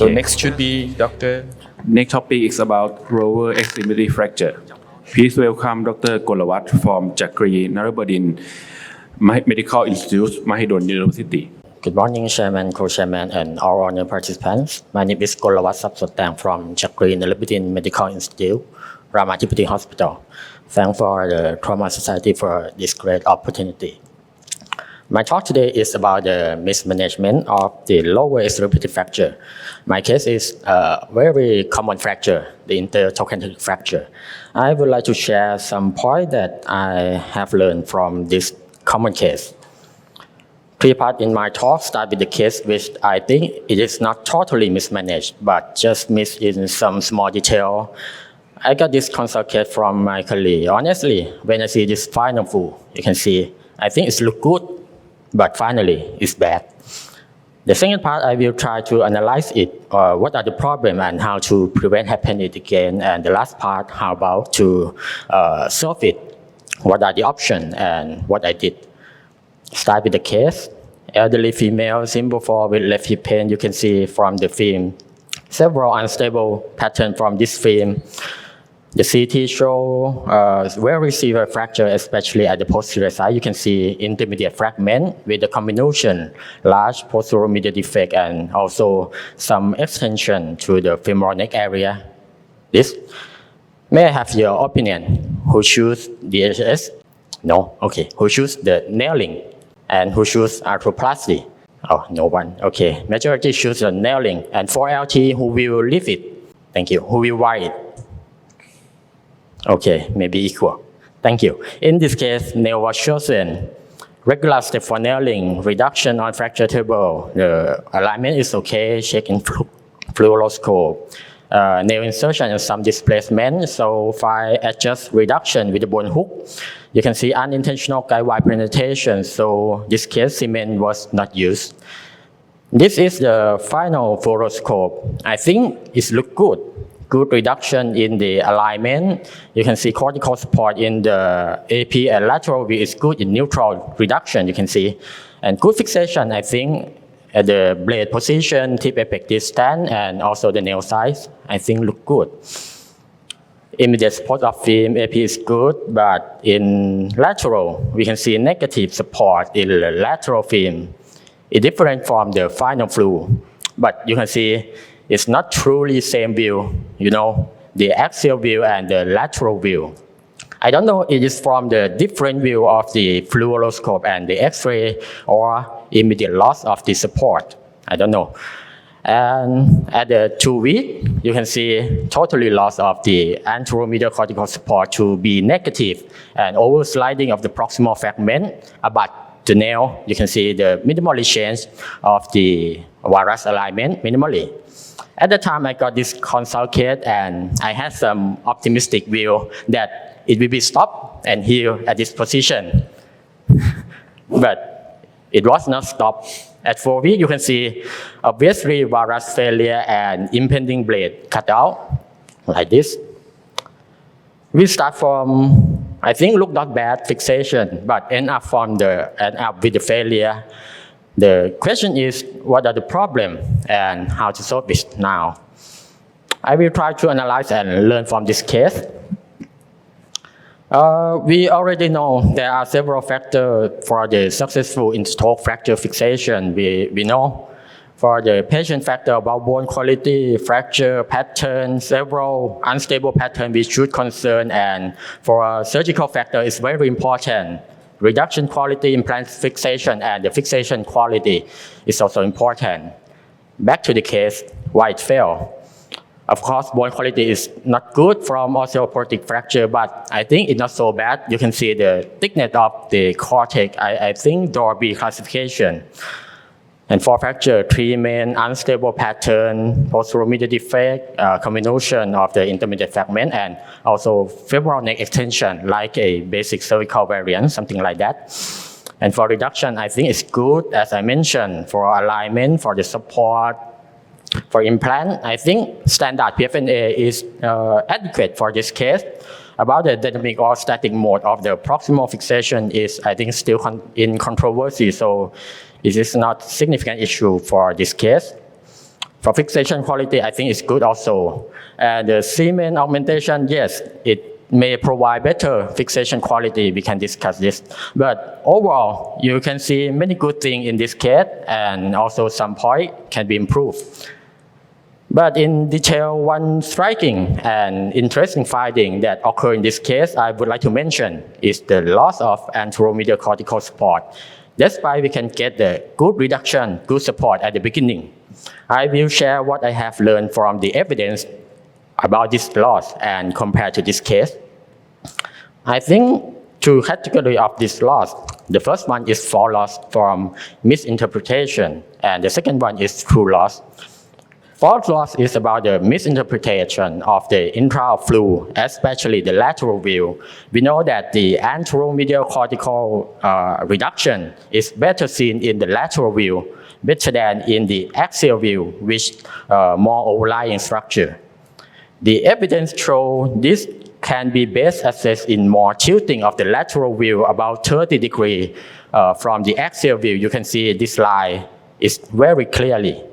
So next should be Dr. Next topic is about lower extremity fracture. Please welcome Dr. Golawat from Chakri Narabadin Medical Institute, Mahidol University. Good morning, Chairman, Co-Chairman, and all honored participants. My name is Golawat Sapsotang from Chakri Narabadin Medical Institute, Ramadipati Hospital. Thanks for the Trauma Society for this great opportunity. My talk today is about the mismanagement of the lower extremity fracture. My case is a very common fracture, the intertrochanteric fracture. I would like to share some points that I have learned from this common case. Three parts in my talk start with the case which I think it is not totally mismanaged, but just missed in some small detail. I got this consult case from my colleague. Honestly, when I see this final full, you can see, I think it looks good, but finally it's bad. The second part, I will try to analyze it, what are the problems and how to prevent happening it again. And the last part, how about to solve it, what are the options and what I did. Start with the case. Elderly female, simple fall with left hip pain. You can see from the film several unstable patterns from this film. The CT show very severe fracture, especially at the posterior side. You can see intermediate fragment with the combination, large posterior medial defect, and also some extension to the femoral neck area. This. May I have your opinion? Who choose DHS? No? Okay. Who choose the nailing? And who choose arthroplasty? Oh, no one. Okay. Majority choose the nailing. And for LT, who will leave it? Thank you. Who will wire it? Okay, maybe equal. Thank you. In this case, nail was chosen. Regular step for nailing, reduction on fracture table. The alignment is okay, check in fluoroscope. Nail insertion and some displacement. So if I adjust reduction with the bone hook, you can see unintentional guide-wide penetration. So this case, cement was not used. This is the final fluoroscope. I think it looks good. Good reduction in the alignment. You can see cortical support in the AP and lateral view is good in neutral reduction, you can see. And good fixation, I think, at the blade position, tip apex distance, and also the nail size, I think look good. Immediate support of film, AP is good, but in lateral, we can see negative support in the lateral film. It's different from the final flu, but you can see it's not truly same view, you know, the axial view and the lateral view. I don't know it is from the different view of the fluoroscope and the X-ray or immediate loss of the support. I don't know. And at the 2 week, you can see totally loss of the anteromedial cortical support to be negative and oversliding of the proximal fragment about the nail. You can see the minimally change of the varus alignment minimally. At the time, I got this consult case, and I had some optimistic view that it will be stopped and healed at this position. But it was not stopped. At 4 weeks, you can see obviously varus failure and impending blade cut out, like this. We start from, I think, look not bad, fixation, but end up with the failure. The question is, what are the problems and how to solve it now? I will try to analyze and learn from this case. We already know there are several factors for the successful in-stroke fracture fixation. We know for the patient factor about bone quality, fracture pattern, several unstable patterns we should concern, and for a surgical factor, it's very important. Reduction quality, implant fixation, and the fixation quality is also important. Back to the case, why it failed. Of course, bone quality is not good from osteoporotic fracture, but I think it's not so bad. You can see the thickness of the cortex, I think door B classification. And for fracture, 3 main unstable pattern, posterior medial defect, combination of the intermediate fragment, and also femoral neck extension, like a basic cervical variant, something like that. And for reduction, I think it's good, as I mentioned, for alignment, for the support. For implant, I think standard PFNA is adequate for this case. About the dynamic or static mode of the proximal fixation is, I think, still in controversy, so it is not a significant issue for this case. For fixation quality, I think it's good also. And the cement augmentation, yes, it may provide better fixation quality. We can discuss this. But overall, you can see many good things in this case, and also some point can be improved. But in detail, one striking and interesting finding that occurred in this case I would like to mention is the loss of anteromedial cortical support. That's why we can get the good reduction, good support at the beginning. I will share what I have learned from the evidence about this loss and compared to this case. I think two categories of this loss. The first one is false loss from misinterpretation, and the second one is true loss. False loss is about the misinterpretation of the intra-flu, especially the lateral view. We know that the anteromedial cortical reduction is better seen in the lateral view, better than in the axial view, which more overlying structure. The evidence shows this can be best assessed in more tilting of the lateral view about 30 degrees from the axial view. You can see this line is very clearly.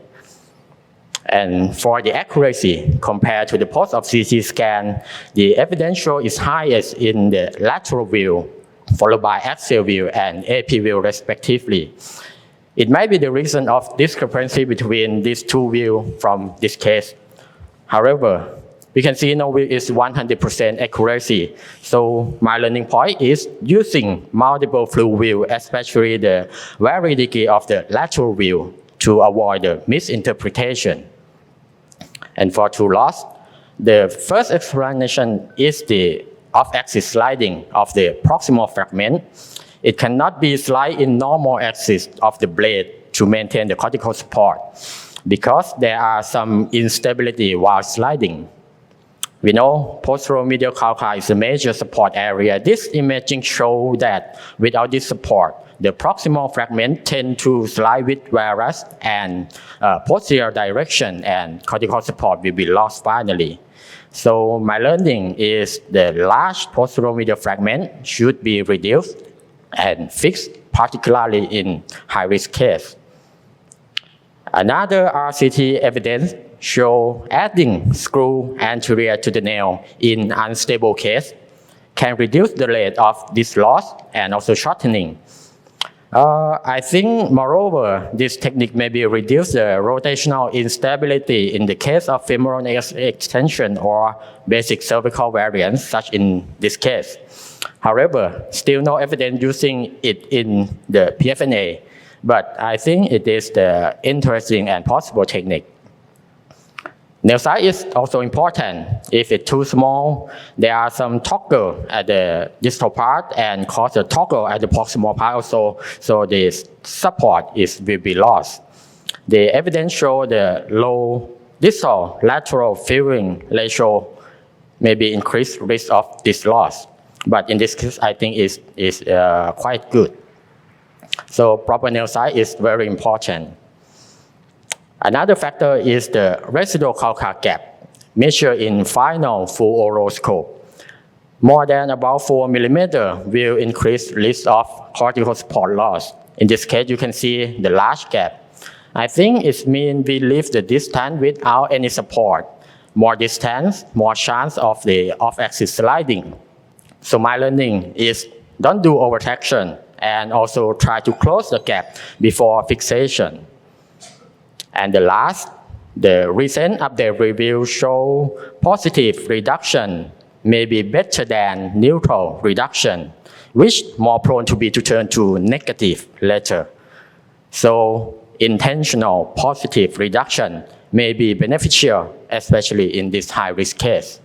And for the accuracy compared to the post of CT scan, the evidence show is highest in the lateral view, followed by axial view and AP view respectively. It might be the reason of discrepancy between these two views from this case. However, we can see no view is 100% accuracy. So my learning point is using multiple flu view, especially the vary degree of the lateral view, to avoid the misinterpretation. And for true loss, the first explanation is the off-axis sliding of the proximal fragment. It cannot be slide in normal axis of the blade to maintain the cortical support because there are some instability while sliding. We know posteromedial calca is a major support area. This imaging shows that without this support, the proximal fragment tend to slide with varus and posterior direction, and cortical support will be lost finally. So my learning is the large posteromedial fragment should be reduced and fixed, particularly in high-risk case. Another RCT evidence show adding screw anterior to the nail in unstable case can reduce the rate of this loss and also shortening. I think, moreover, this technique maybe reduce the rotational instability in the case of femoral extension or basic cervical variants, such in this case. However, still no evidence using it in the PFNA, but I think it is the interesting and possible technique. Nail size is also important. If it's too small, there are some toggle at the distal part and cause a toggle at the proximal part also, so the support will be lost. The evidence show the low distal lateral fevering ratio may be increased risk of this loss. But in this case, I think is quite good. So proper nail size is very important. Another factor is the residual calca gap, measured in final full oral scope. More than about 4 millimeters will increase risk of cortical support loss. In this case, you can see the large gap. I think it means we leave the distance without any support. More distance, more chance of the off-axis sliding. So my learning is don't do overtraction and also try to close the gap before fixation. And the last, the recent update review show positive reduction may be better than neutral reduction, which more prone to be to turn to negative later. So intentional positive reduction may be beneficial, especially in this high-risk case.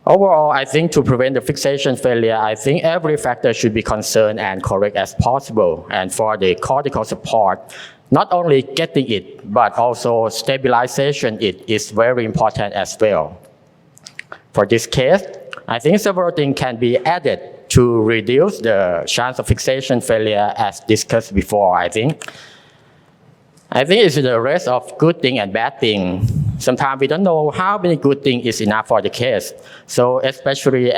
Overall, I think to prevent the fixation failure, I think every factor should be concerned and correct as possible. And for the cortical support, not only getting it, but also stabilization it is very important as well. For this case, I think several things can be added to reduce the chance of fixation failure as discussed before, I think. It's the rest of good thing and bad thing. Sometimes we don't know how many good things is enough for the case. So especially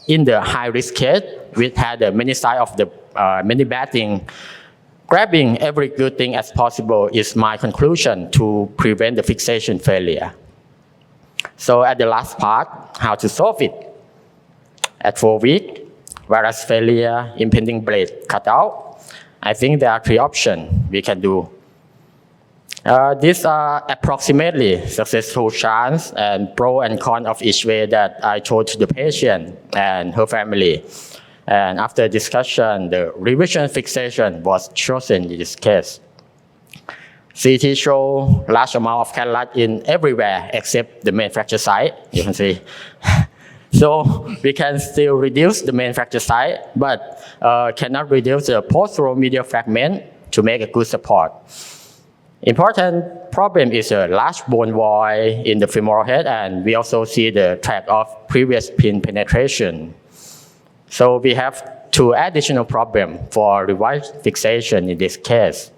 in the high-risk case, we had many side of the many bad things. Grabbing every good thing as possible is my conclusion to prevent the fixation failure. So at the last part, how to solve it? At 4 weeks, varus failure, impinging blade cut out, I think there are 3 options we can do. These are approximately successful chance and pro and con of each way that I told to the patient and her family. And after discussion, the revision fixation was chosen in this case. CT show large amount of cannula in everywhere except the main fracture site, you can see. So we can still reduce the main fracture site, but cannot reduce the postural medial fragment to make a good support. Important problem is a large bone void in the femoral head, and we also see the track of previous pin penetration. So we have 2 additional problems for revive fixation in this case.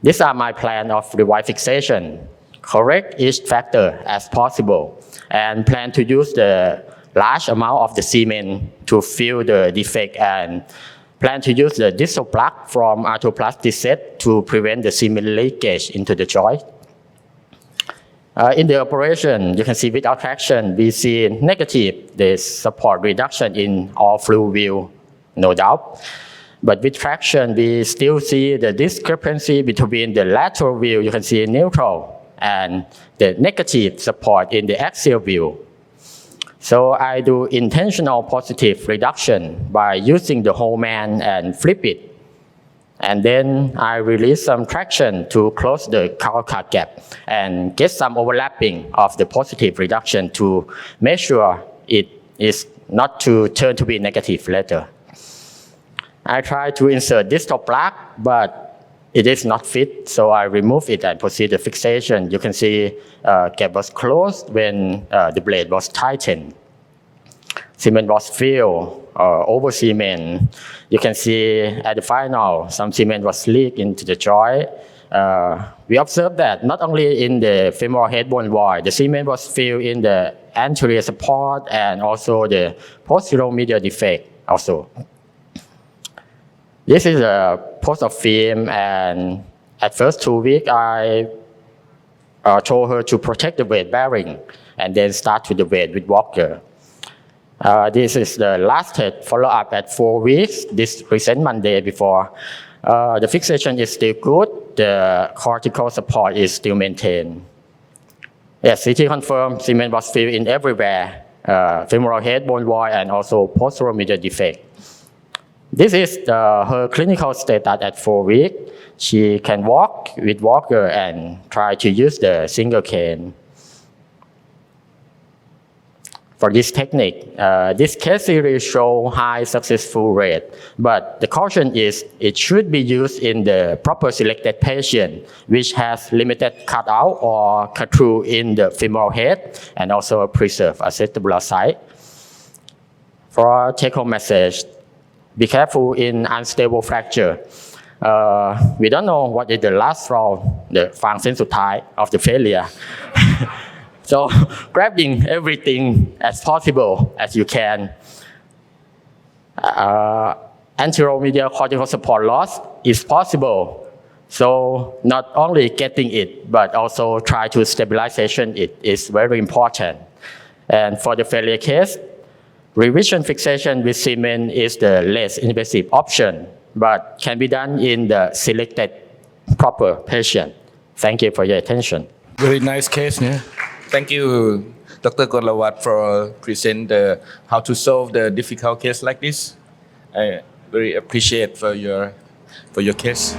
These are my plan of revive fixation. Correct each factor as possible and plan to use the large amount of the cement to fill the defect and plan to use the distal plug from arthroplasty set to prevent the cement leakage into the joint. In the operation, you can see without traction, we see negative the support reduction in all fluid view, no doubt. But with traction, we still see the discrepancy between the lateral view, you can see neutral, and the negative support in the axial view. So I do intentional positive reduction by using the whole man and flip it. And then I release some traction to close the calcar gap and get some overlapping of the positive reduction to make sure it is not to turn to be negative later. I try to insert distal plug, but it is not fit, so I remove it and proceed the fixation. You can see gap was closed when the blade was tightened. Cement was filled, over cement. You can see at the final, some cement was leaked into the joint. We observed that not only in the femoral head bone void, the cement was filled in the anterior support and also the posterior medial defect also. This is a post of film, and at first 2 weeks, I told her to protect the weight bearing and then start with the weight with walker. This is the last follow-up at 4 weeks, this recent Monday before. The fixation is still good. The cortical support is still maintained. Yes, CT confirmed cement was filled in everywhere, femoral head bone void and also posterior medial defect. This is her clinical status at 4 weeks. She can walk with walker and try to use the single cane. For this technique, this case series show high successful rate, but the caution is it should be used in the proper selected patient, which has limited cutout or cut through in the femoral head and also preserve acetabular site. For take-home message, be careful in unstable fracture. We don't know what is the last straw, the ฟางเส้นสุดท้าย of the failure. So grabbing everything as possible as you can. Anteromedial cortical support loss is possible. So not only getting it, but also try to stabilization it is very important. And for the failure case, revision fixation with cement is the less invasive option, but can be done in the selected proper patient. Thank you for your attention. Very nice case, yeah. Thank you, Dr. Kolawat, for present how to solve the difficult case like this. I very appreciate for your case.